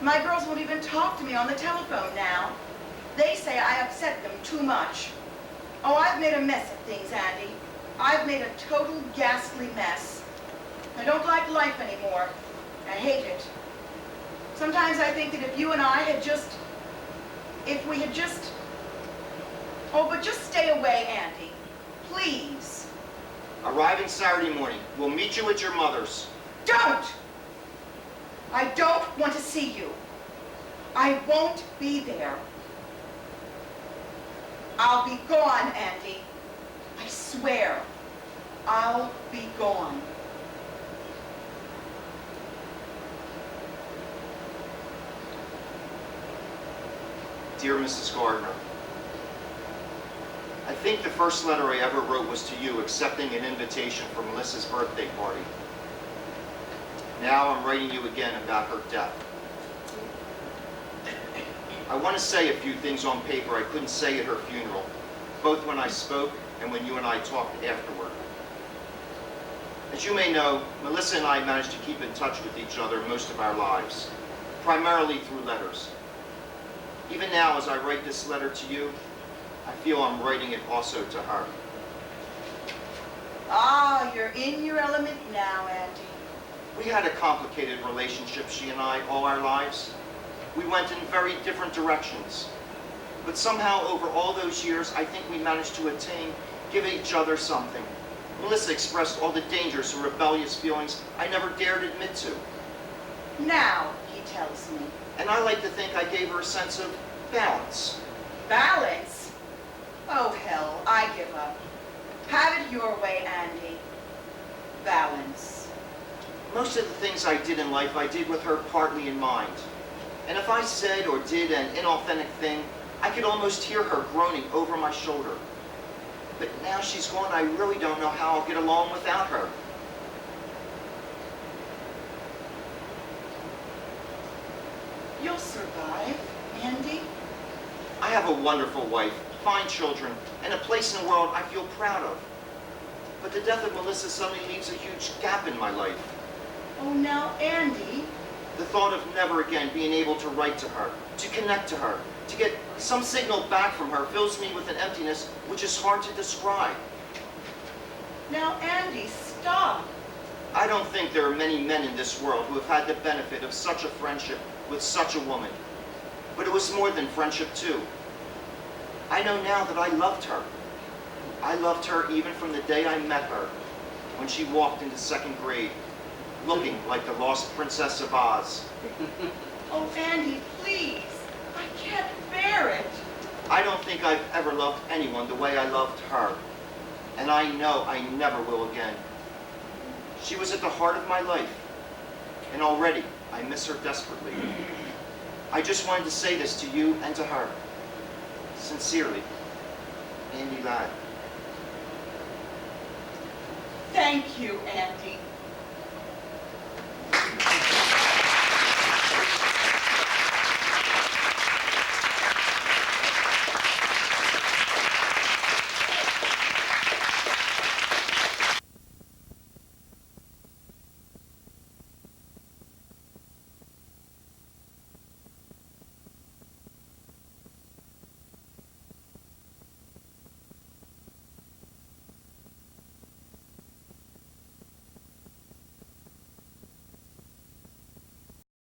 My girls won't even talk to me on the telephone now. They say I upset them too much. Oh, I've made a mess of things, Andy. I've made a total ghastly mess. I don't like life anymore. I hate it. Sometimes I think that if you and I had just... Oh, but just stay away, Andy. Please. Arriving Saturday morning. We'll meet you at your mother's. Don't! I don't want to see you. I won't be there. I'll be gone, Andy. I swear. I'll be gone. Dear Mrs. Gardner, I think the first letter I ever wrote was to you accepting an invitation for Melissa's birthday party. Now I'm writing you again about her death. I want to say a few things on paper I couldn't say at her funeral, both when I spoke and when you and I talked afterward. As you may know, Melissa and I managed to keep in touch with each other most of our lives, primarily through letters. Even now, as I write this letter to you, I feel I'm writing it also to her. Ah, you're in your element now, Andy. We had a complicated relationship, she and I, all our lives. We went in very different directions. But somehow, over all those years, I think we managed to give each other something. Melissa expressed all the dangerous and rebellious feelings I never dared admit to. Now, he tells me. And I like to think I gave her a sense of balance. Balance? Oh, hell, I give up. Have it your way, Andy. Balance. Most of the things I did in life, I did with her partly in mind. And if I said or did an inauthentic thing, I could almost hear her groaning over my shoulder. But now she's gone, I really don't know how I'll get along without her. You'll survive, Andy. I have a wonderful wife, fine children, and a place in the world I feel proud of. But the death of Melissa suddenly leaves a huge gap in my life. Oh, now, Andy. The thought of never again being able to write to her, to connect to her, to get some signal back from her fills me with an emptiness which is hard to describe. Now, Andy, stop. I don't think there are many men in this world who have had the benefit of such a friendship with such a woman. But it was more than friendship, too. I know now that I loved her. I loved her even from the day I met her, when she walked into second grade, looking like the lost Princess of Oz. Oh, Andy, please. I can't bear it. I don't think I've ever loved anyone the way I loved her. And I know I never will again. She was at the heart of my life. And already, I miss her desperately. I just wanted to say this to you and to her. Sincerely, Andy Ladd. Thank you, Andy.